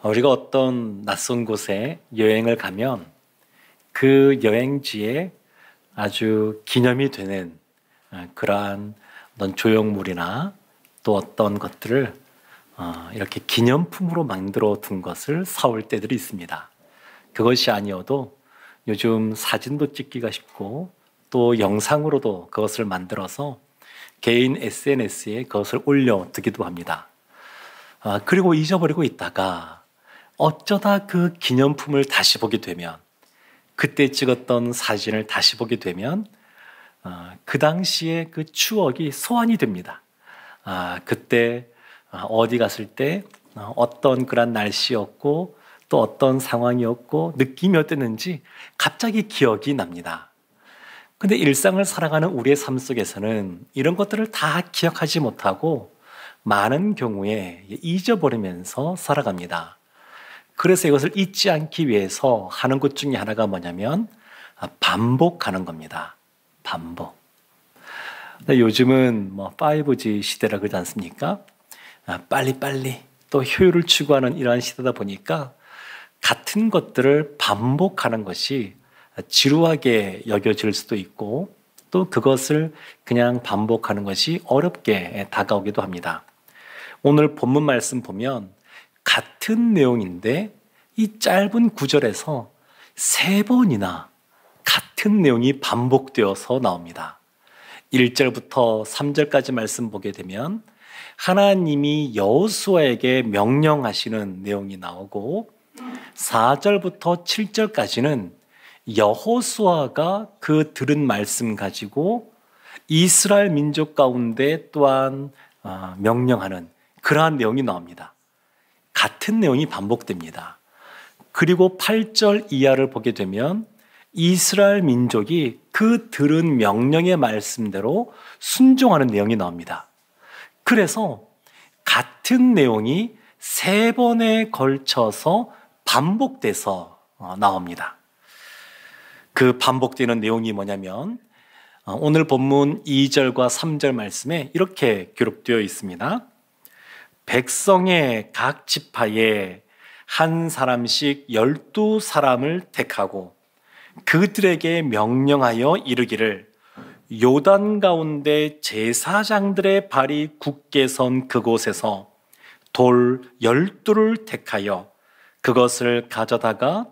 우리가 어떤 낯선 곳에 여행을 가면 그 여행지에 아주 기념이 되는 그러한 어떤 조형물이나 또 어떤 것들을 이렇게 기념품으로 만들어 둔 것을 사올 때들이 있습니다. 그것이 아니어도 요즘 사진도 찍기가 쉽고 또 영상으로도 그것을 만들어서 개인 SNS에 그것을 올려두기도 합니다. 그리고 잊어버리고 있다가 어쩌다 그 기념품을 다시 보게 되면, 그때 찍었던 사진을 다시 보게 되면 그 당시의 그 추억이 소환이 됩니다. 그때 어디 갔을 때 어떤 그런 날씨였고 또 어떤 상황이었고 느낌이 어땠는지 갑자기 기억이 납니다. 근데 일상을 살아가는 우리의 삶 속에서는 이런 것들을 다 기억하지 못하고 많은 경우에 잊어버리면서 살아갑니다. 그래서 이것을 잊지 않기 위해서 하는 것 중에 하나가 뭐냐면 반복하는 겁니다. 반복. 요즘은 5G 시대라 그러지 않습니까? 빨리빨리 또 효율을 추구하는 이러한 시대다 보니까 같은 것들을 반복하는 것이 지루하게 여겨질 수도 있고 또 그것을 그냥 반복하는 것이 어렵게 다가오기도 합니다. 오늘 본문 말씀 보면 같은 내용인데 이 짧은 구절에서 3번이나 같은 내용이 반복되어서 나옵니다. 1절부터 3절까지 말씀 보게 되면 하나님이 여호수아에게 명령하시는 내용이 나오고 4절부터 7절까지는 여호수아가 그 들은 말씀 가지고 이스라엘 민족 가운데 또한 명령하는 그러한 내용이 나옵니다. 같은 내용이 반복됩니다. 그리고 8절 이하를 보게 되면 이스라엘 민족이 그 들은 명령의 말씀대로 순종하는 내용이 나옵니다. 그래서 같은 내용이 3번에 걸쳐서 반복돼서 나옵니다. 그 반복되는 내용이 뭐냐면 오늘 본문 2절과 3절 말씀에 이렇게 기록되어 있습니다. 백성의 각 지파에 한 사람씩 12사람을 택하고 그들에게 명령하여 이르기를 요단 가운데 제사장들의 발이 굳게 선 그곳에서 돌 12를 택하여 그것을 가져다가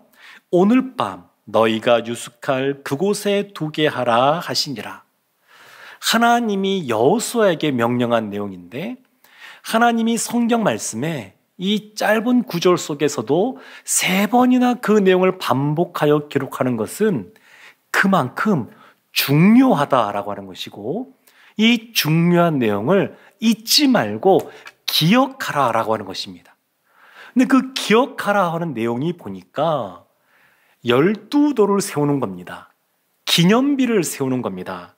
오늘 밤 너희가 유숙할 그곳에 두게 하라 하시니라. 하나님이 여호수아에게 명령한 내용인데 하나님이 성경 말씀에 이 짧은 구절 속에서도 3번이나 그 내용을 반복하여 기록하는 것은 그만큼 중요하다라고 하는 것이고 이 중요한 내용을 잊지 말고 기억하라라고 하는 것입니다. 근데 그 기억하라 하는 내용이 보니까 12돌을 세우는 겁니다. 기념비를 세우는 겁니다.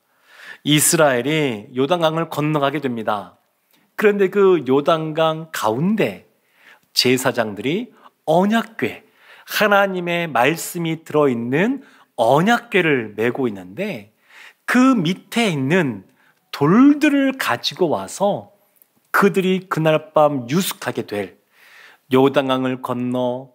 이스라엘이 요단강을 건너가게 됩니다. 그런데 그 요단강 가운데 제사장들이 언약궤, 하나님의 말씀이 들어있는 언약궤를 메고 있는데 그 밑에 있는 돌들을 가지고 와서 그들이 그날 밤 유숙하게 될 요단강을 건너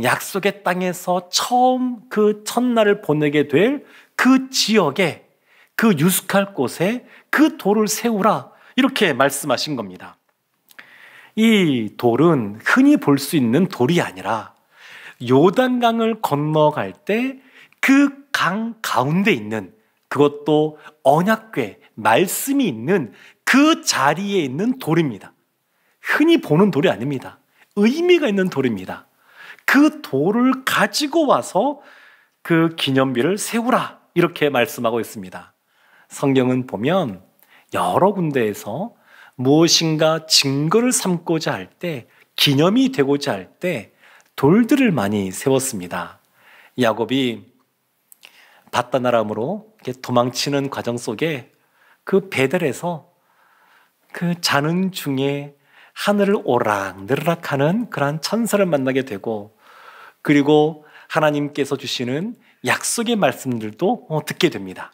약속의 땅에서 처음 그 첫날을 보내게 될 그 지역에 그 유숙할 곳에 그 돌을 세우라 이렇게 말씀하신 겁니다. 이 돌은 흔히 볼 수 있는 돌이 아니라 요단강을 건너갈 때 그 강 가운데 있는 그것도 언약궤 말씀이 있는 그 자리에 있는 돌입니다. 흔히 보는 돌이 아닙니다. 의미가 있는 돌입니다. 그 돌을 가지고 와서 그 기념비를 세우라 이렇게 말씀하고 있습니다. 성경은 보면 여러 군데에서 무엇인가 증거를 삼고자 할 때, 기념이 되고자 할 때 돌들을 많이 세웠습니다. 야곱이 밧단아람으로 도망치는 과정 속에 그 베델에서 그 자는 중에 하늘을 오락내리락하는 그러한 천사를 만나게 되고 그리고 하나님께서 주시는 약속의 말씀들도 듣게 됩니다.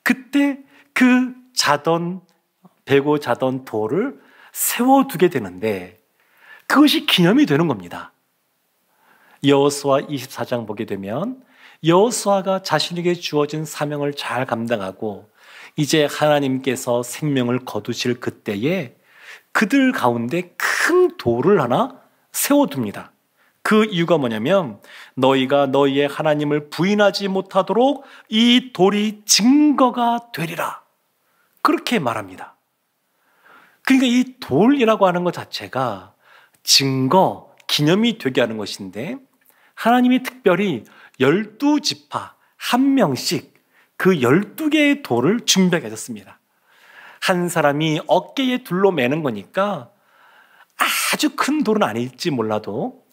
그때 그 베고 자던 돌을 세워두게 되는데 그것이 기념이 되는 겁니다. 여호수아 24장 보게 되면 여호수아가 자신에게 주어진 사명을 잘 감당하고 이제 하나님께서 생명을 거두실 그때에 그들 가운데 큰 돌을 하나 세워둡니다. 그 이유가 뭐냐면 너희가 너희의 하나님을 부인하지 못하도록 이 돌이 증거가 되리라. 그렇게 말합니다. 그러니까 이 돌이라고 하는 것 자체가 증거, 기념이 되게 하는 것인데 하나님이 특별히 12지파 한 명씩 그 12개의 돌을 준비하게 하셨습니다. 한 사람이 어깨에 둘러 매는 거니까 아주 큰 돌은 아닐지 몰라도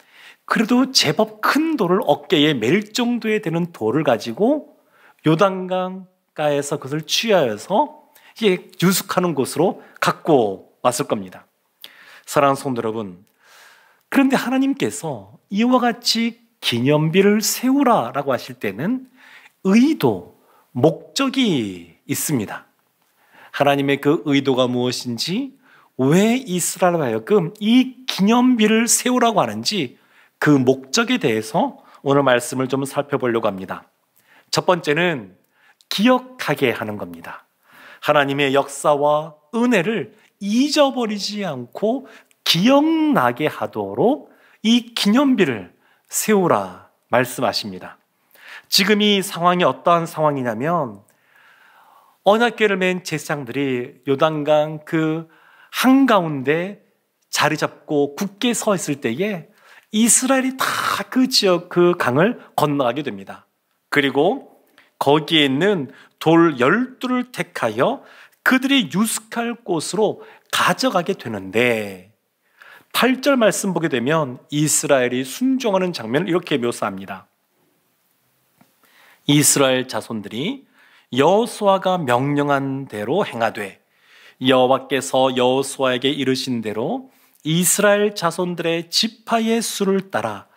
그래도 제법 큰 돌을 어깨에 맬 정도에 되는 돌을 가지고 요단강가에서 그것을 취하여서 유숙하는 곳으로 갖고 왔을 겁니다. 사랑하는 성도 여러분, 그런데 하나님께서 이와 같이 기념비를 세우라라고 하실 때는 의도, 목적이 있습니다. 하나님의 그 의도가 무엇인지, 왜 이스라엘로 하여금 이 기념비를 세우라고 하는지 그 목적에 대해서 오늘 말씀을 좀 살펴보려고 합니다. 첫 번째는 기억하게 하는 겁니다. 하나님의 역사와 은혜를 잊어버리지 않고 기억나게 하도록 이 기념비를 세우라 말씀하십니다. 지금 이 상황이 어떠한 상황이냐면 언약궤를 맨 제사장들이 요단강 그 한가운데 자리 잡고 굳게 서 있을 때에 이스라엘이 다 그 지역 그 강을 건너가게 됩니다. 그리고 거기에 있는 돌 12를 택하여 그들이 유숙할 곳으로 가져가게 되는데 8절 말씀 보게 되면 이스라엘이 순종하는 장면을 이렇게 묘사합니다. 이스라엘 자손들이 여호수아가 명령한 대로 행하되 여호와께서 여호수아에게 이르신 대로 이스라엘 자손들의 지파의 수를 따라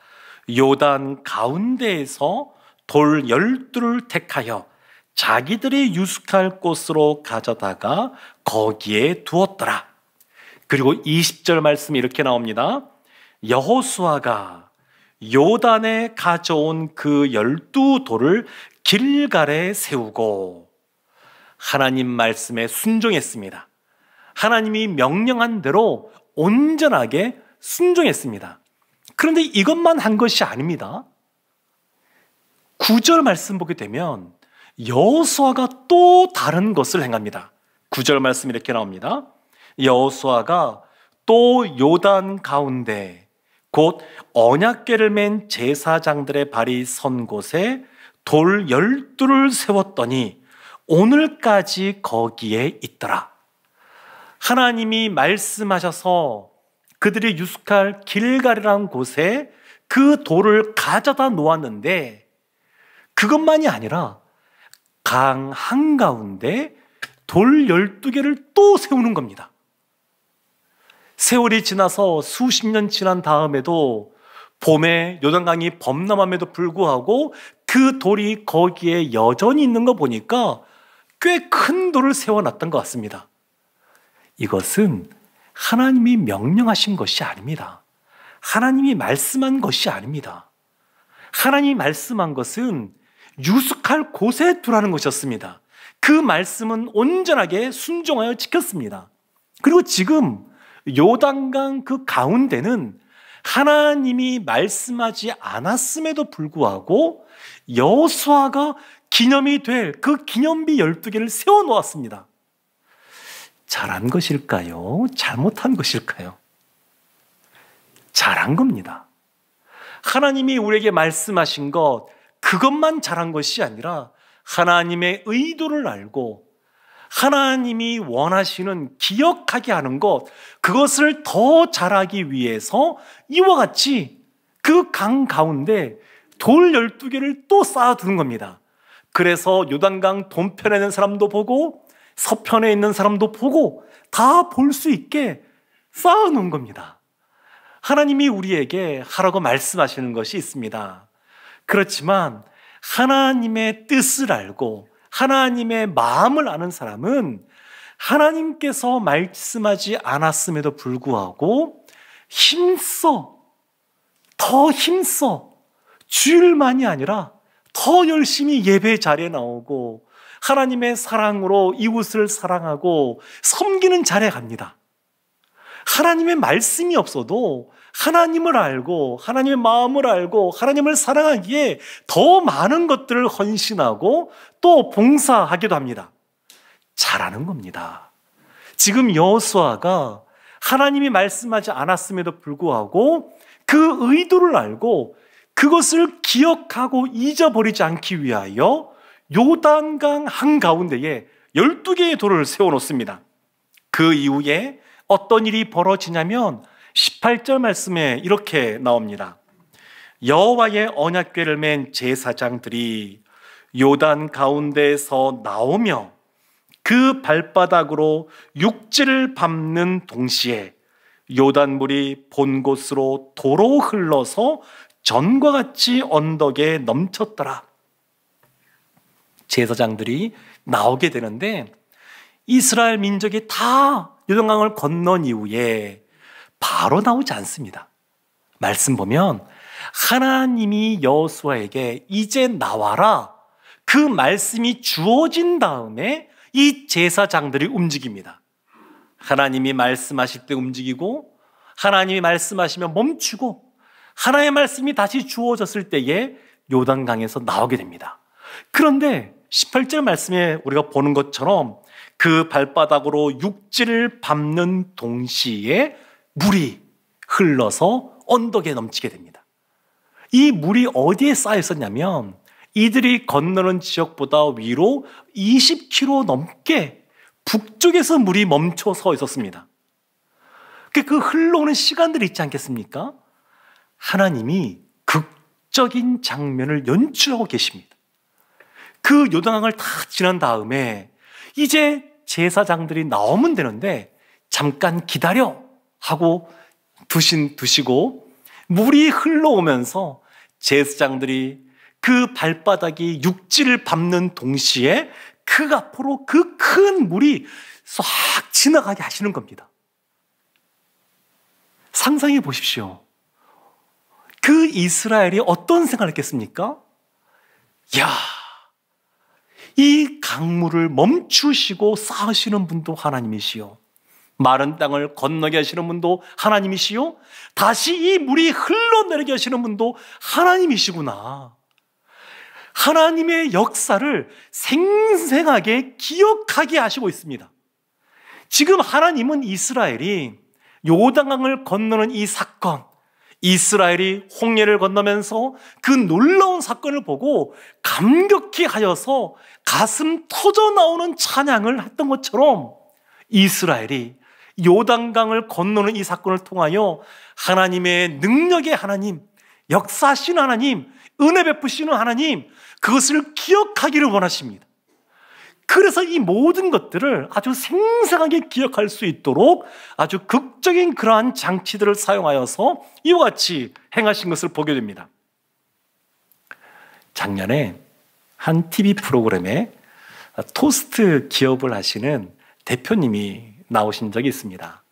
요단 가운데에서 돌 12를 택하여 자기들이 유숙할 곳으로 가져다가 거기에 두었더라. 그리고 20절 말씀이 이렇게 나옵니다. 여호수아가 요단에 가져온 그 12돌을 길갈에 세우고 하나님 말씀에 순종했습니다. 하나님이 명령한 대로 온전하게 순종했습니다. 그런데 이것만 한 것이 아닙니다. 9절 말씀 보게 되면 여호수아가 또 다른 것을 행합니다. 9절 말씀 이렇게 나옵니다. 여호수아가 또 요단 가운데 곧 언약궤를 맨 제사장들의 발이 선 곳에 돌 12를 세웠더니 오늘까지 거기에 있더라. 하나님이 말씀하셔서 그들이 유숙할 길갈이라는 곳에 그 돌을 가져다 놓았는데 그것만이 아니라 강 한가운데 돌 12개를 또 세우는 겁니다. 세월이 지나서 수십 년 지난 다음에도 봄에 요단강이 범람함에도 불구하고 그 돌이 거기에 여전히 있는 거 보니까 꽤 큰 돌을 세워놨던 것 같습니다. 이것은 하나님이 명령하신 것이 아닙니다. 하나님이 말씀한 것이 아닙니다. 하나님이 말씀한 것은 유숙할 곳에 두라는 것이었습니다. 그 말씀은 온전하게 순종하여 지켰습니다. 그리고 지금 요단강 그 가운데는 하나님이 말씀하지 않았음에도 불구하고 여호수아가 기념이 될 그 기념비 12개를 세워놓았습니다. 잘한 것일까요? 잘못한 것일까요? 잘한 겁니다. 하나님이 우리에게 말씀하신 것, 그것만 잘한 것이 아니라 하나님의 의도를 알고 하나님이 원하시는 기억하게 하는 것, 그것을 더 잘하기 위해서 이와 같이 그 강 가운데 돌 12개를 또 쌓아두는 겁니다. 그래서 요단강 동편에 있는 사람도 보고 서편에 있는 사람도 보고 다 볼 수 있게 쌓아놓은 겁니다. 하나님이 우리에게 하라고 말씀하시는 것이 있습니다. 그렇지만 하나님의 뜻을 알고 하나님의 마음을 아는 사람은 하나님께서 말씀하지 않았음에도 불구하고 더 힘써 주일만이 아니라 더 열심히 예배 자리에 나오고 하나님의 사랑으로 이웃을 사랑하고 섬기는 자리에 갑니다. 하나님의 말씀이 없어도 하나님을 알고 하나님의 마음을 알고 하나님을 사랑하기에 더 많은 것들을 헌신하고 또 봉사하기도 합니다. 잘하는 겁니다. 지금 여호수아가 하나님이 말씀하지 않았음에도 불구하고 그 의도를 알고 그것을 기억하고 잊어버리지 않기 위하여 요단강 한가운데에 12개의 돌을 세워놓습니다. 그 이후에 어떤 일이 벌어지냐면 18절 말씀에 이렇게 나옵니다. 여호와의 언약궤를 맨 제사장들이 요단 가운데에서 나오며 그 발바닥으로 육지를 밟는 동시에 요단물이 본 곳으로 도로 흘러서 전과 같이 언덕에 넘쳤더라. 제사장들이 나오게 되는데 이스라엘 민족이 다 요단강을 건넌 이후에 바로 나오지 않습니다. 말씀 보면 하나님이 여호수아에게 이제 나와라, 그 말씀이 주어진 다음에 이 제사장들이 움직입니다. 하나님이 말씀하실 때 움직이고 하나님이 말씀하시면 멈추고 하나님의 말씀이 다시 주어졌을 때에 요단강에서 나오게 됩니다. 그런데 18절 말씀에 우리가 보는 것처럼 그 발바닥으로 육지를 밟는 동시에 물이 흘러서 언덕에 넘치게 됩니다. 이 물이 어디에 쌓여 있었냐면 이들이 건너는 지역보다 위로 20km 넘게 북쪽에서 물이 멈춰 서 있었습니다. 그 흘러오는 시간들이 있지 않겠습니까? 하나님이 극적인 장면을 연출하고 계십니다. 그 요단강을 다 지난 다음에 이제 제사장들이 나오면 되는데 잠깐 기다려 하고 두시고 물이 흘러오면서 제사장들이 그 발바닥이 육지를 밟는 동시에 그 앞으로 그 큰 물이 싹 지나가게 하시는 겁니다. 상상해 보십시오. 그 이스라엘이 어떤 생각을 했겠습니까? 야, 이 강물을 멈추시고 쌓으시는 분도 하나님이시요, 마른 땅을 건너게 하시는 분도 하나님이시요, 다시 이 물이 흘러내리게 하시는 분도 하나님이시구나. 하나님의 역사를 생생하게 기억하게 하시고 있습니다. 지금 하나님은 이스라엘이 요단강을 건너는 이 사건, 이스라엘이 홍해를 건너면서 그 놀라운 사건을 보고 감격히 하여서 가슴 터져 나오는 찬양을 했던 것처럼 이스라엘이 요단강을 건너는 이 사건을 통하여 하나님의 능력의 하나님, 역사하시는 하나님, 은혜 베푸시는 하나님, 그것을 기억하기를 원하십니다. 그래서 이 모든 것들을 아주 생생하게 기억할 수 있도록 아주 극적인 그러한 장치들을 사용하여서 이와 같이 행하신 것을 보게 됩니다. 작년에 한 TV 프로그램에 토스트 기업을 하시는 대표님이 나오신 적이 있습니다.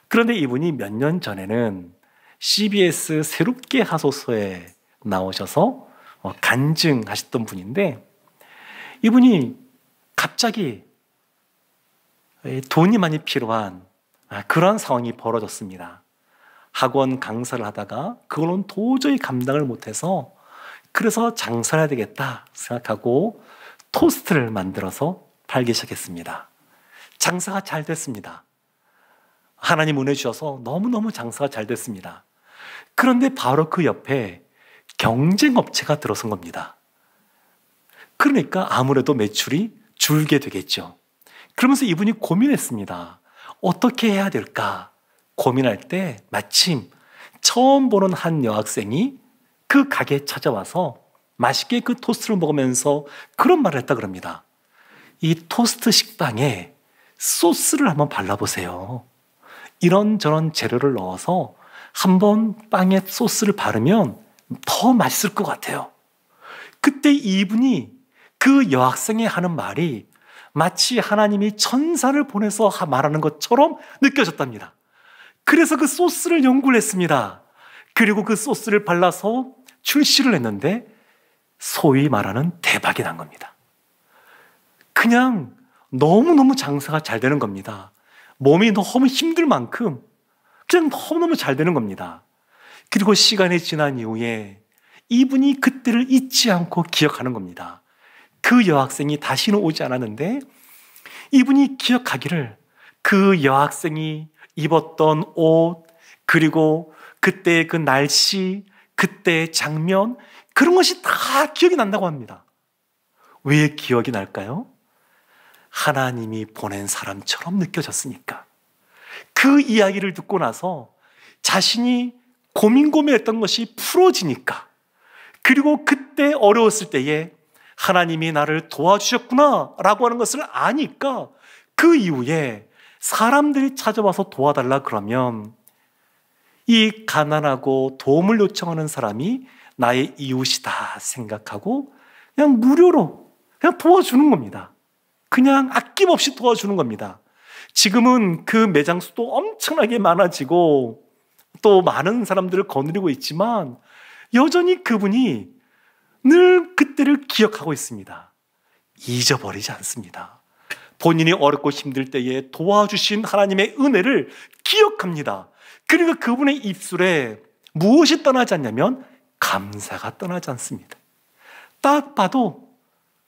그런데 이분이 몇 년 전에는 CBS 새롭게 하소서에 나오셔서 간증하셨던 분인데, 이분이 갑자기 돈이 많이 필요한 그런 상황이 벌어졌습니다. 학원 강사를 하다가 그거는 도저히 감당을 못해서 그래서 장사를 해야 되겠다 생각하고 토스트를 만들어서 팔기 시작했습니다. 장사가 잘 됐습니다. 하나님 은혜 주셔서 너무너무 장사가 잘 됐습니다. 그런데 바로 그 옆에 경쟁업체가 들어선 겁니다. 그러니까 아무래도 매출이 줄게 되겠죠. 그러면서 이분이 고민했습니다. 어떻게 해야 될까 고민할 때 마침 처음 보는 한 여학생이 그 가게에 찾아와서 맛있게 그 토스트를 먹으면서 그런 말을 했다 그럽니다. 이 토스트 식빵에 소스를 한번 발라보세요. 이런저런 재료를 넣어서 한번 빵에 소스를 바르면 더 맛있을 것 같아요. 그때 이분이 그 여학생이 하는 말이 마치 하나님이 천사를 보내서 말하는 것처럼 느껴졌답니다. 그래서 그 소스를 연구를 했습니다. 그리고 그 소스를 발라서 출시를 했는데 소위 말하는 대박이 난 겁니다. 그냥 너무너무 장사가 잘 되는 겁니다. 몸이 너무 힘들 만큼 그냥 너무너무 잘 되는 겁니다. 그리고 시간이 지난 이후에 이분이 그때를 잊지 않고 기억하는 겁니다. 그 여학생이 다시는 오지 않았는데 이분이 기억하기를 그 여학생이 입었던 옷, 그리고 그때의 그 날씨, 그때의 장면, 그런 것이 다 기억이 난다고 합니다. 왜 기억이 날까요? 하나님이 보낸 사람처럼 느껴졌으니까. 그 이야기를 듣고 나서 자신이 고민했던 것이 풀어지니까, 그리고 그때 어려웠을 때에 하나님이 나를 도와주셨구나 라고 하는 것을 아니까 그 이후에 사람들이 찾아와서 도와달라 그러면 이 가난하고 도움을 요청하는 사람이 나의 이웃이다 생각하고 그냥 무료로 그냥 도와주는 겁니다. 그냥 아낌없이 도와주는 겁니다. 지금은 그 매장 수도 엄청나게 많아지고 또 많은 사람들을 거느리고 있지만 여전히 그분이 늘 그때를 기억하고 있습니다. 잊어버리지 않습니다. 본인이 어렵고 힘들 때에 도와주신 하나님의 은혜를 기억합니다. 그리고 그분의 입술에 무엇이 떠나지 않냐면 감사가 떠나지 않습니다. 딱 봐도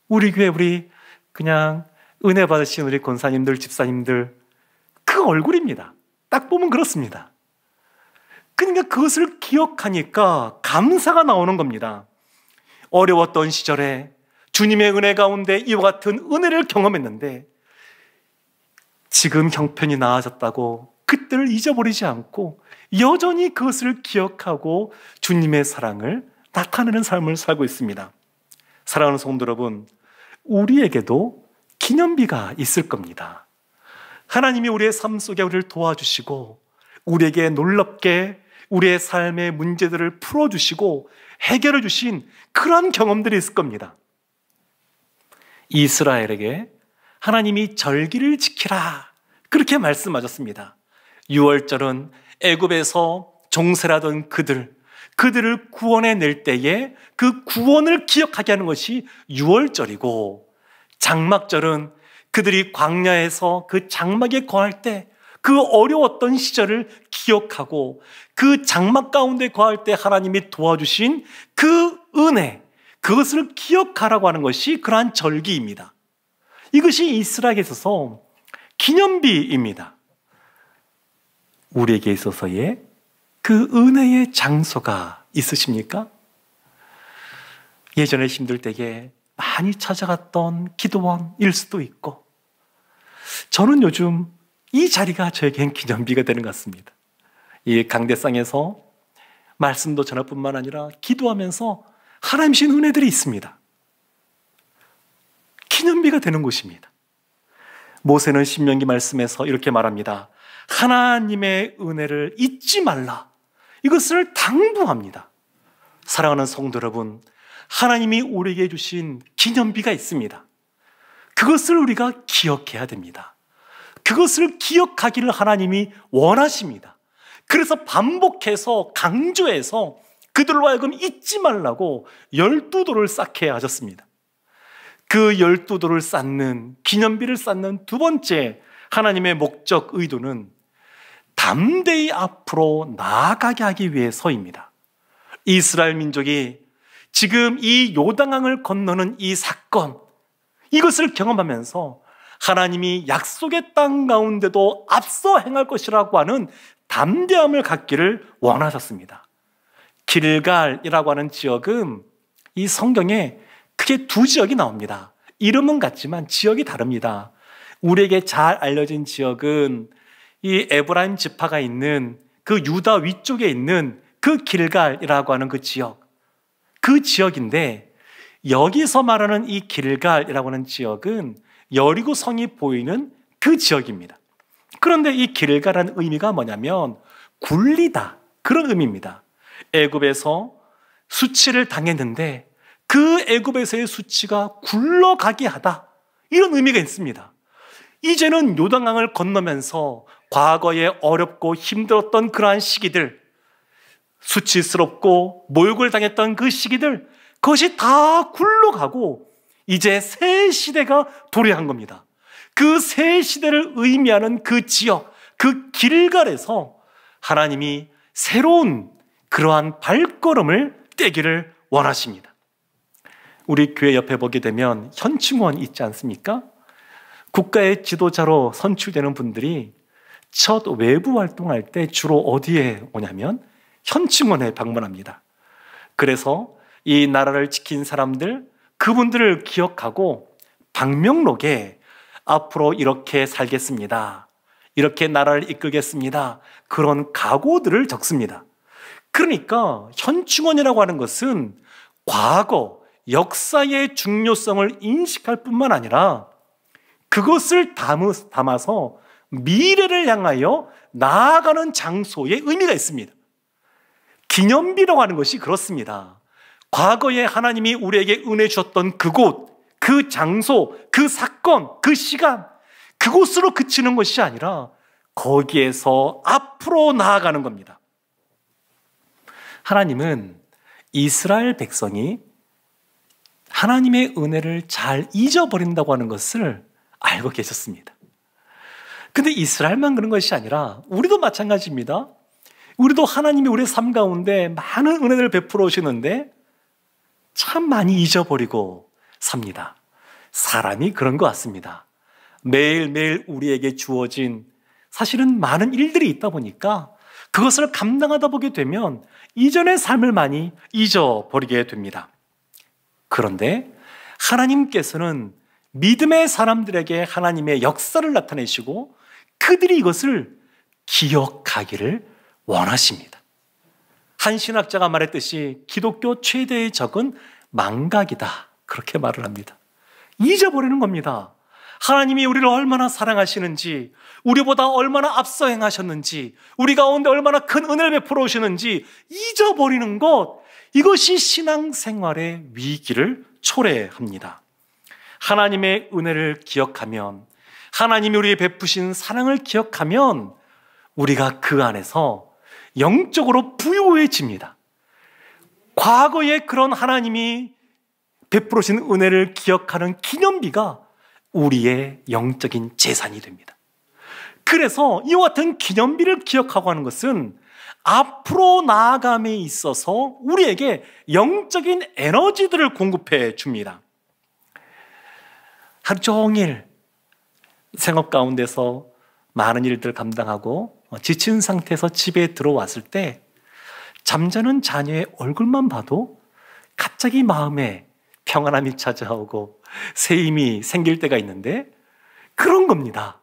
우리 교회 우리 그냥 은혜 받으신 우리 권사님들, 집사님들 그 얼굴입니다. 딱 보면 그렇습니다. 그러니까 그것을 기억하니까 감사가 나오는 겁니다. 어려웠던 시절에 주님의 은혜 가운데 이와 같은 은혜를 경험했는데 지금 형편이 나아졌다고 그때를 잊어버리지 않고 여전히 그것을 기억하고 주님의 사랑을 나타내는 삶을 살고 있습니다. 사랑하는 성도 여러분, 우리에게도 기념비가 있을 겁니다. 하나님이 우리의 삶 속에 우리를 도와주시고 우리에게 놀랍게 우리의 삶의 문제들을 풀어주시고 해결해 주신 그런 경험들이 있을 겁니다. 이스라엘에게 하나님이 절기를 지키라 그렇게 말씀하셨습니다. 6월절은 애굽에서 종살하던 그들을 구원해낼 때에 그 구원을 기억하게 하는 것이 6월절이고, 장막절은 그들이 광야에서 그 장막에 거할 때 그 어려웠던 시절을 기억하고 그 장막 가운데 거할 때 하나님이 도와주신 그 은혜, 그것을 기억하라고 하는 것이 그러한 절기입니다. 이것이 이스라엘에 있어서 기념비입니다. 우리에게 있어서의 그 은혜의 장소가 있으십니까? 예전에 힘들 때에 많이 찾아갔던 기도원일 수도 있고, 저는 요즘 이 자리가 저에겐 기념비가 되는 것 같습니다. 이 강대상에서 말씀도 전할 뿐만 아니라 기도하면서 하나님 주신 은혜들이 있습니다. 기념비가 되는 곳입니다. 모세는 신명기 말씀에서 이렇게 말합니다. 하나님의 은혜를 잊지 말라. 이것을 당부합니다. 사랑하는 성도 여러분, 하나님이 우리에게 주신 기념비가 있습니다. 그것을 우리가 기억해야 됩니다. 그것을 기억하기를 하나님이 원하십니다. 그래서 반복해서 강조해서 그들로 하여금 잊지 말라고 12돌을 쌓게 하셨습니다. 그 12돌을 쌓는, 기념비를 쌓는 두 번째 하나님의 목적, 의도는 담대히 앞으로 나아가게 하기 위해서입니다. 이스라엘 민족이 지금 이 요단강을 건너는 이 사건, 이것을 경험하면서 하나님이 약속의 땅 가운데도 앞서 행할 것이라고 하는 담대함을 갖기를 원하셨습니다. 길갈이라고 하는 지역은 이 성경에 크게 두 지역이 나옵니다. 이름은 같지만 지역이 다릅니다. 우리에게 잘 알려진 지역은 이 에브라임 지파가 있는 그 유다 위쪽에 있는 그 길갈이라고 하는 그 지역인데, 여기서 말하는 이 길갈이라고 하는 지역은 여리고 성이 보이는 그 지역입니다. 그런데 이 길갈이라는 의미가 뭐냐면 굴리다, 그런 의미입니다. 애굽에서 수치를 당했는데 그 애굽에서의 수치가 굴러가게 하다, 이런 의미가 있습니다. 이제는 요단강을 건너면서 과거에 어렵고 힘들었던 그러한 시기들, 수치스럽고 모욕을 당했던 그 시기들, 그것이 다 굴러가고 이제 새 시대가 도래한 겁니다. 그 새 시대를 의미하는 그 지역, 그 길갈에서 하나님이 새로운 그러한 발걸음을 떼기를 원하십니다. 우리 교회 옆에 보게 되면 현충원 있지 않습니까? 국가의 지도자로 선출되는 분들이 첫 외부 활동할 때 주로 어디에 오냐면 현충원에 방문합니다. 그래서 이 나라를 지킨 사람들, 그분들을 기억하고 방명록에 앞으로 이렇게 살겠습니다, 이렇게 나라를 이끌겠습니다, 그런 각오들을 적습니다. 그러니까 현충원이라고 하는 것은 과거, 역사의 중요성을 인식할 뿐만 아니라 그것을 담아서 미래를 향하여 나아가는 장소에 의미가 있습니다. 기념비라고 하는 것이 그렇습니다. 과거에 하나님이 우리에게 은혜 주셨던 그곳, 그 장소, 그 사건, 그 시간, 그곳으로 그치는 것이 아니라 거기에서 앞으로 나아가는 겁니다. 하나님은 이스라엘 백성이 하나님의 은혜를 잘 잊어버린다고 하는 것을 알고 계셨습니다. 근데 이스라엘만 그런 것이 아니라 우리도 마찬가지입니다. 우리도 하나님이 우리의 삶 가운데 많은 은혜를 베풀어 오시는데 참 많이 잊어버리고 삽니다. 사람이 그런 것 같습니다. 매일매일 우리에게 주어진 사실은 많은 일들이 있다 보니까 그것을 감당하다 보게 되면 이전의 삶을 많이 잊어버리게 됩니다. 그런데 하나님께서는 믿음의 사람들에게 하나님의 역사를 나타내시고 그들이 이것을 기억하기를 원하십니다. 한 신학자가 말했듯이 기독교 최대의 적은 망각이다, 그렇게 말을 합니다. 잊어버리는 겁니다. 하나님이 우리를 얼마나 사랑하시는지, 우리보다 얼마나 앞서 행하셨는지, 우리 가운데 얼마나 큰 은혜를 베풀어 오시는지 잊어버리는 것, 이것이 신앙생활의 위기를 초래합니다. 하나님의 은혜를 기억하면, 하나님이 우리에게 베푸신 사랑을 기억하면 우리가 그 안에서 영적으로 부유해집니다. 과거에 그런 하나님이 베풀어신 은혜를 기억하는 기념비가 우리의 영적인 재산이 됩니다. 그래서 이와 같은 기념비를 기억하고 하는 것은 앞으로 나아감에 있어서 우리에게 영적인 에너지들을 공급해 줍니다. 하루 종일 생업 가운데서 많은 일들을 감당하고 지친 상태에서 집에 들어왔을 때 잠자는 자녀의 얼굴만 봐도 갑자기 마음에 평안함이 찾아오고 새 힘이 생길 때가 있는데, 그런 겁니다.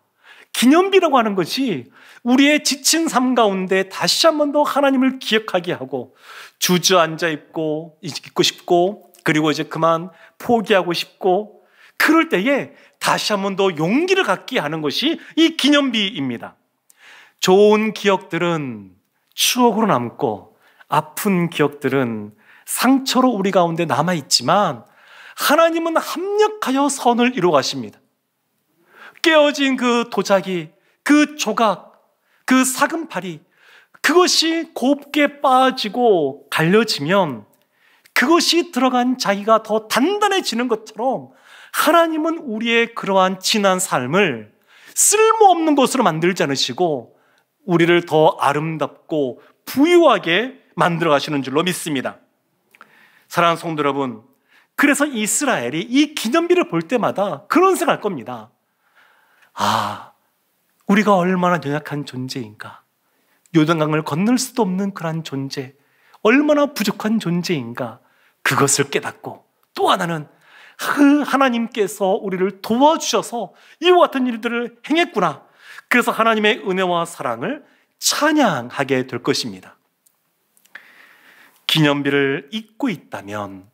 기념비라고 하는 것이 우리의 지친 삶 가운데 다시 한 번 더 하나님을 기억하게 하고 주저앉아 있고 싶고, 그리고 이제 그만 포기하고 싶고, 그럴 때에 다시 한 번 더 용기를 갖게 하는 것이 이 기념비입니다. 좋은 기억들은 추억으로 남고 아픈 기억들은 상처로 우리 가운데 남아있지만 하나님은 합력하여 선을 이루어 가십니다. 깨어진 그 도자기, 그 조각, 그 사금팔이, 그것이 곱게 빠지고 갈려지면 그것이 들어간 자기가 더 단단해지는 것처럼 하나님은 우리의 그러한 지난 삶을 쓸모없는 것으로 만들지 않으시고 우리를 더 아름답고 부유하게 만들어 가시는 줄로 믿습니다. 사랑하는 성도 여러분, 그래서 이스라엘이 이 기념비를 볼 때마다 그런 생각할 겁니다. 아, 우리가 얼마나 연약한 존재인가, 요단강을 건널 수도 없는 그런 존재, 얼마나 부족한 존재인가, 그것을 깨닫고 또 하나는 그 하나님께서 우리를 도와주셔서 이와 같은 일들을 행했구나, 그래서 하나님의 은혜와 사랑을 찬양하게 될 것입니다. 기념비를 잊고 있다면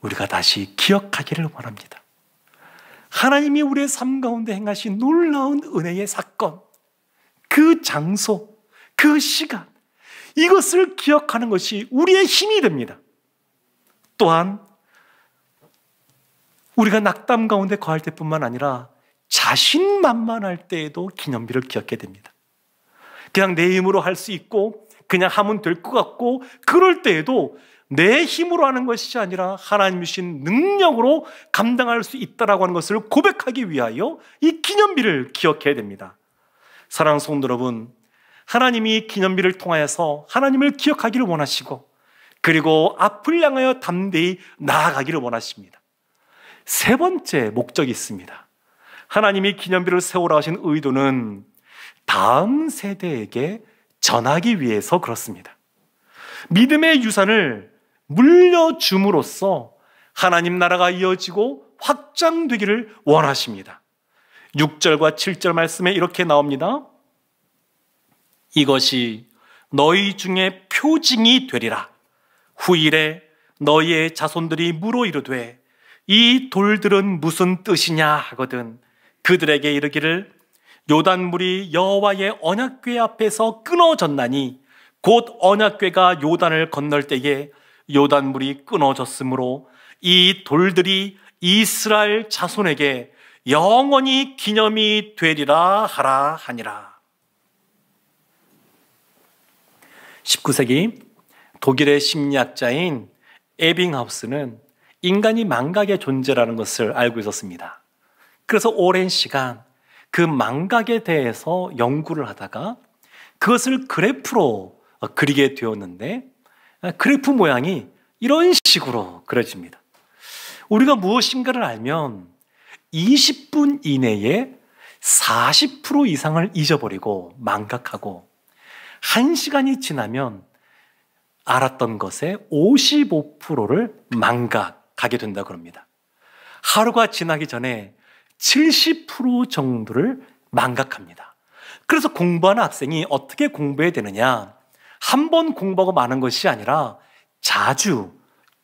우리가 다시 기억하기를 원합니다. 하나님이 우리의 삶 가운데 행하신 놀라운 은혜의 사건, 그 장소, 그 시간, 이것을 기억하는 것이 우리의 힘이 됩니다. 또한 우리가 낙담 가운데 거할 때뿐만 아니라 자신만만할 때에도 기념비를 기억하게 됩니다. 그냥 내 힘으로 할 수 있고 그냥 하면 될 것 같고, 그럴 때에도 내 힘으로 하는 것이 아니라 하나님 주신 능력으로 감당할 수 있다라고 하는 것을 고백하기 위하여 이 기념비를 기억해야 됩니다. 사랑하는 성도 여러분, 하나님이 기념비를 통하여서 하나님을 기억하기를 원하시고, 그리고 앞을 향하여 담대히 나아가기를 원하십니다. 세 번째 목적이 있습니다. 하나님이 기념비를 세우라 하신 의도는 다음 세대에게 전하기 위해서 그렇습니다. 믿음의 유산을 물려줌으로써 하나님 나라가 이어지고 확장되기를 원하십니다. 6절과 7절 말씀에 이렇게 나옵니다. 이것이 너희 중에 표징이 되리라. 후일에 너희의 자손들이 물어 이르되 이 돌들은 무슨 뜻이냐 하거든 그들에게 이르기를 요단물이 여호와의 언약궤 앞에서 끊어졌나니 곧 언약궤가 요단을 건널 때에 요단물이 끊어졌으므로 이 돌들이 이스라엘 자손에게 영원히 기념이 되리라 하라 하니라. 19세기 독일의 심리학자인 에빙하우스는 인간이 망각의 존재라는 것을 알고 있었습니다. 그래서 오랜 시간 그 망각에 대해서 연구를 하다가 그것을 그래프로 그리게 되었는데, 그래프 모양이 이런 식으로 그려집니다. 우리가 무엇인가를 알면 20분 이내에 40% 이상을 잊어버리고 망각하고, 1시간이 지나면 알았던 것의 55%를 망각하게 된다고 합니다. 하루가 지나기 전에 70% 정도를 망각합니다. 그래서 공부하는 학생이 어떻게 공부해야 되느냐? 한 번 공부하고 마는 것이 아니라 자주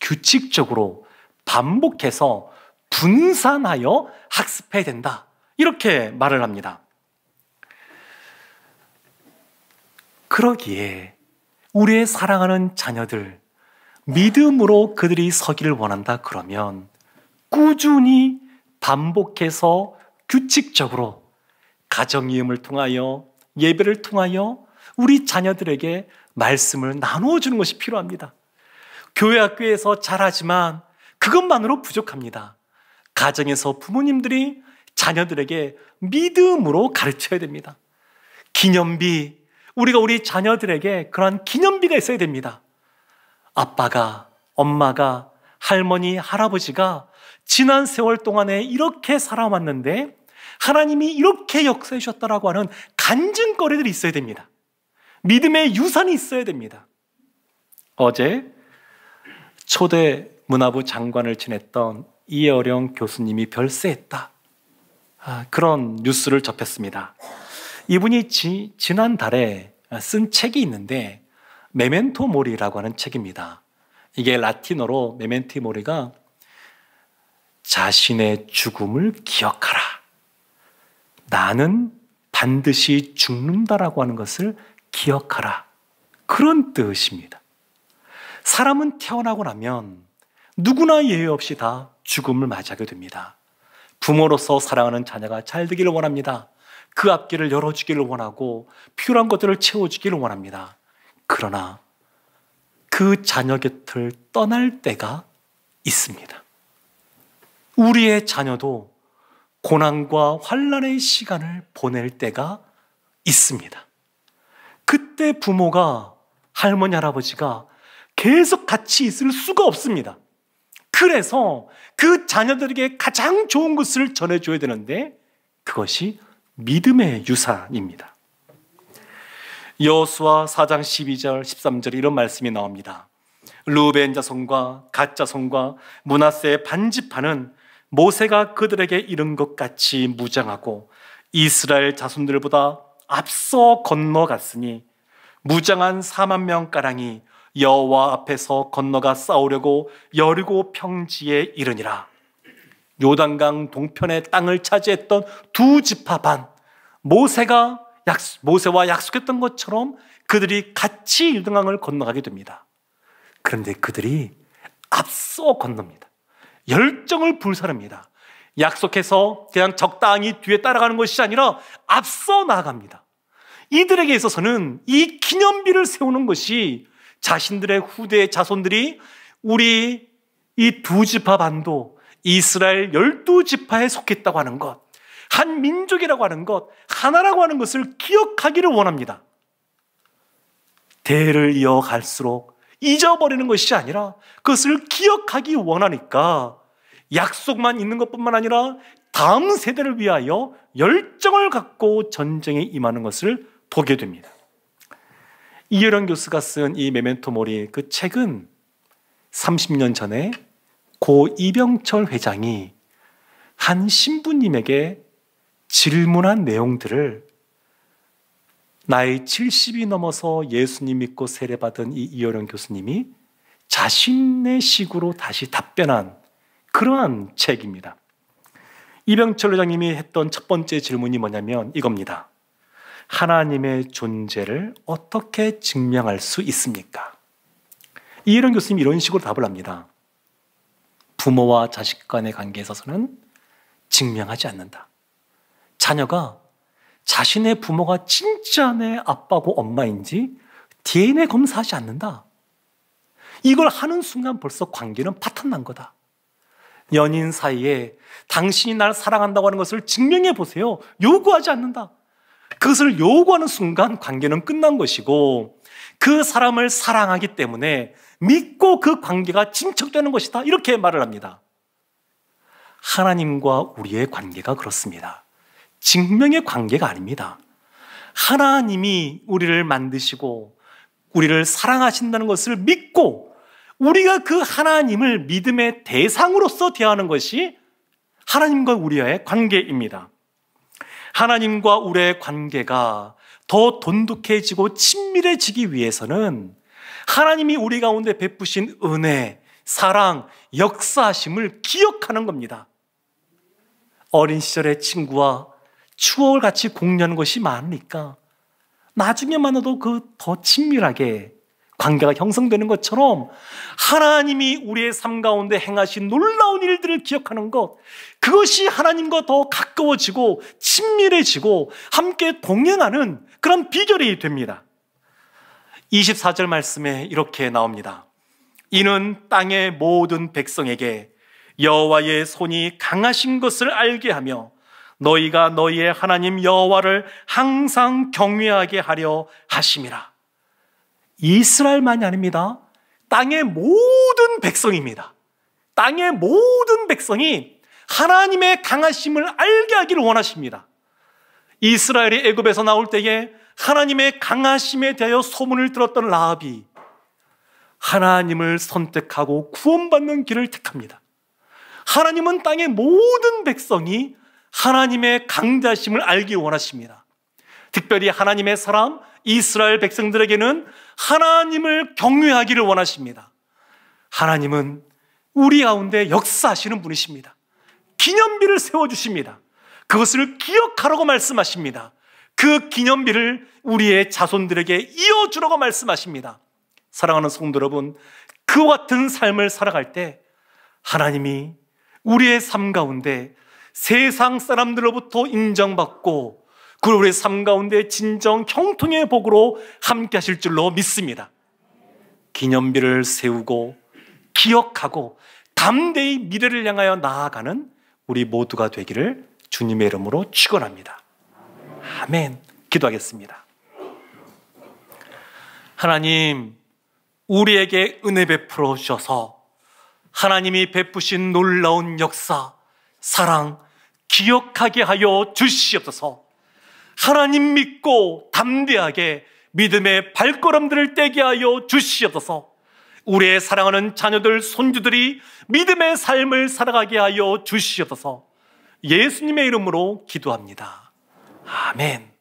규칙적으로 반복해서 분산하여 학습해야 된다. 이렇게 말을 합니다. 그러기에 우리의 사랑하는 자녀들, 믿음으로 그들이 서기를 원한다 그러면 꾸준히 반복해서 규칙적으로 가정이음을 통하여 예배를 통하여 우리 자녀들에게 말씀을 나누어 주는 것이 필요합니다. 교회 학교에서 잘하지만 그것만으로 부족합니다. 가정에서 부모님들이 자녀들에게 믿음으로 가르쳐야 됩니다. 기념비, 우리가 우리 자녀들에게 그러한 기념비가 있어야 됩니다. 아빠가, 엄마가, 할머니, 할아버지가 지난 세월 동안에 이렇게 살아왔는데 하나님이 이렇게 역사해 주셨다라고 하는 간증거리들이 있어야 됩니다. 믿음의 유산이 있어야 됩니다. 어제 초대 문화부 장관을 지냈던 이어령 교수님이 별세했다. 그런 뉴스를 접했습니다. 이분이 지난달에 쓴 책이 있는데 메멘토 모리라고 하는 책입니다. 이게 라틴어로 메멘토 모리가 자신의 죽음을 기억하라. 나는 반드시 죽는다라고 하는 것을 기억하라. 그런 뜻입니다. 사람은 태어나고 나면 누구나 예외 없이 다 죽음을 맞이하게 됩니다. 부모로서 사랑하는 자녀가 잘 되기를 원합니다. 그 앞길을 열어주기를 원하고 필요한 것들을 채워주기를 원합니다. 그러나 그 자녀 곁을 떠날 때가 있습니다. 우리의 자녀도 고난과 환난의 시간을 보낼 때가 있습니다. 그때 부모가, 할머니, 할아버지가 계속 같이 있을 수가 없습니다. 그래서 그 자녀들에게 가장 좋은 것을 전해줘야 되는데 그것이 믿음의 유산입니다. 여호수아 4장 12절 13절에 이런 말씀이 나옵니다. 르우벤 자손과 갓 자손과 므낫세의 반지파는 모세가 그들에게 이른 것 같이 무장하고 이스라엘 자손들보다 앞서 건너갔으니 무장한 4만 명 가량이 여호와 앞에서 건너가 싸우려고 여리고 평지에 이르니라. 요단강 동편의 땅을 차지했던 두 지파 반, 모세와 약속했던 것처럼 그들이 같이 요단강을 건너가게 됩니다. 그런데 그들이 앞서 건넙니다. 열정을 불사릅니다. 약속해서 그냥 적당히 뒤에 따라가는 것이 아니라 앞서 나아갑니다. 이들에게 있어서는 이 기념비를 세우는 것이 자신들의 후대 자손들이 우리 이 두 지파 반도 이스라엘 12지파에 속했다고 하는 것, 한 민족이라고 하는 것, 하나라고 하는 것을 기억하기를 원합니다. 대를 이어갈수록 잊어버리는 것이 아니라 그것을 기억하기 원하니까 약속만 있는 것뿐만 아니라 다음 세대를 위하여 열정을 갖고 전쟁에 임하는 것을 보게 됩니다. 이혜령 교수가 쓴 이 메멘토 모리, 그 책은 30년 전에 고 이병철 회장이 한 신부님에게 질문한 내용들을 나이 70이 넘어서 예수님 믿고 세례받은 이 이혜령 교수님이 자신의 식으로 다시 답변한 그러한 책입니다. 이병철 회장님이 했던 첫 번째 질문이 뭐냐면 이겁니다. 하나님의 존재를 어떻게 증명할 수 있습니까? 이혜령 교수님이 이런 식으로 답을 합니다. 부모와 자식 간의 관계에 있어서는 증명하지 않는다. 자녀가 자신의 부모가 진짜 내 아빠고 엄마인지 DNA 검사하지 않는다. 이걸 하는 순간 벌써 관계는 파탄난 거다. 연인 사이에 당신이 날 사랑한다고 하는 것을 증명해 보세요. 요구하지 않는다. 그것을 요구하는 순간 관계는 끝난 것이고 그 사람을 사랑하기 때문에 믿고 그 관계가 진척되는 것이다. 이렇게 말을 합니다. 하나님과 우리의 관계가 그렇습니다. 증명의 관계가 아닙니다. 하나님이 우리를 만드시고 우리를 사랑하신다는 것을 믿고 우리가 그 하나님을 믿음의 대상으로서 대하는 것이 하나님과 우리와의 관계입니다. 하나님과 우리의 관계가 더 돈독해지고 친밀해지기 위해서는 하나님이 우리 가운데 베푸신 은혜, 사랑, 역사하심을 기억하는 겁니다. 어린 시절의 친구와 추억을 같이 공유하는 것이 많으니까 나중에 만나도 그 더 친밀하게 관계가 형성되는 것처럼 하나님이 우리의 삶 가운데 행하신 놀라운 일들을 기억하는 것, 그것이 하나님과 더 가까워지고 친밀해지고 함께 동행하는 그런 비결이 됩니다. 24절 말씀에 이렇게 나옵니다. 이는 땅의 모든 백성에게 여호와의 손이 강하신 것을 알게 하며 너희가 너희의 하나님 여호와를 항상 경외하게 하려 하심이라. 이스라엘만이 아닙니다. 땅의 모든 백성입니다. 땅의 모든 백성이 하나님의 강하심을 알게 하기를 원하십니다. 이스라엘이 애굽에서 나올 때에 하나님의 강하심에 대하여 소문을 들었던 라합이 하나님을 선택하고 구원받는 길을 택합니다. 하나님은 땅의 모든 백성이 하나님의 강대하심을 알기 원하십니다. 특별히 하나님의 사람 이스라엘 백성들에게는 하나님을 경외하기를 원하십니다. 하나님은 우리 가운데 역사하시는 분이십니다. 기념비를 세워주십니다. 그것을 기억하라고 말씀하십니다. 그 기념비를 우리의 자손들에게 이어주라고 말씀하십니다. 사랑하는 성도 여러분, 그와 같은 삶을 살아갈 때 하나님이 우리의 삶 가운데 세상 사람들로부터 인정받고 그리고 우리의 삶 가운데 진정 형통의 복으로 함께 하실 줄로 믿습니다. 기념비를 세우고 기억하고 담대히 미래를 향하여 나아가는 우리 모두가 되기를 주님의 이름으로 축원합니다. 아멘. 기도하겠습니다. 하나님, 우리에게 은혜 베풀어 주셔서 하나님이 베푸신 놀라운 역사, 사랑 기억하게 하여 주시옵소서. 하나님 믿고 담대하게 믿음의 발걸음들을 떼게 하여 주시옵소서. 우리의 사랑하는 자녀들, 손주들이 믿음의 삶을 살아가게 하여 주시옵소서. 예수님의 이름으로 기도합니다. 아멘.